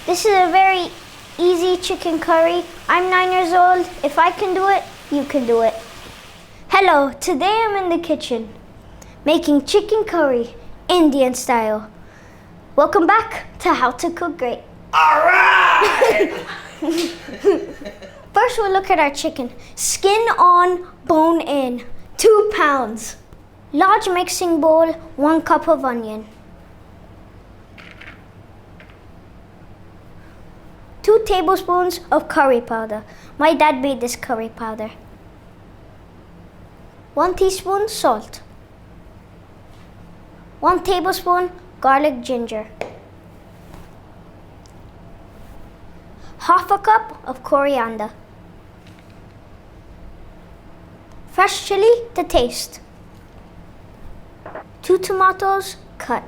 This is a very easy chicken curry. I'm 9 years old. If I can do it, you can do it. Hello, today I'm in the kitchen making chicken curry, Indian style. Welcome back to How to Cook Great. Alright! First we'll look at our chicken. Skin on, bone in, 2 pounds. Large mixing bowl, 1 cup of onion. 2 tablespoons of curry powder. My dad made this curry powder. 1 teaspoon salt. 1 tablespoon garlic ginger. Half a cup of coriander. Fresh chili to taste. 2 tomatoes cut.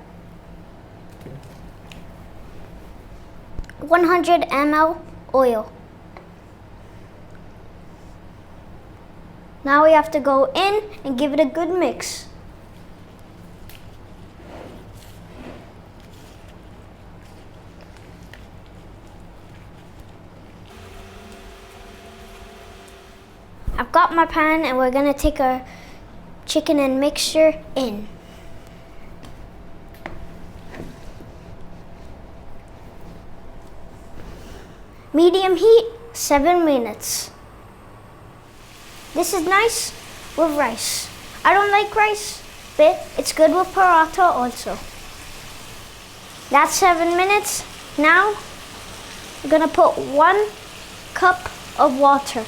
100 ml oil. Now we have to go in and give it a good mix. I've got my pan and we're gonna take our chicken and mixture in. Medium heat, 7 minutes. This is nice with rice. I don't like rice, but it's good with paratha also. That's 7 minutes. Now, we're gonna put 1 cup of water.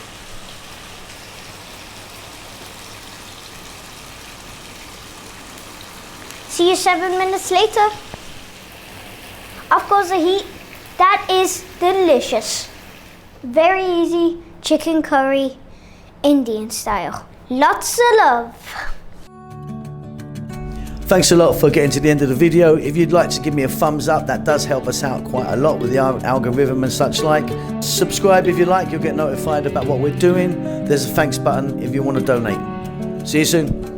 See you 7 minutes later. Of course, the heat. That is delicious. Very easy chicken curry, Indian style. Lots of love. Thanks a lot for getting to the end of the video. If you'd like to give me a thumbs up, that does help us out quite a lot with the algorithm and such like. Subscribe if you like, you'll get notified about what we're doing. There's a thanks button if you want to donate. See you soon.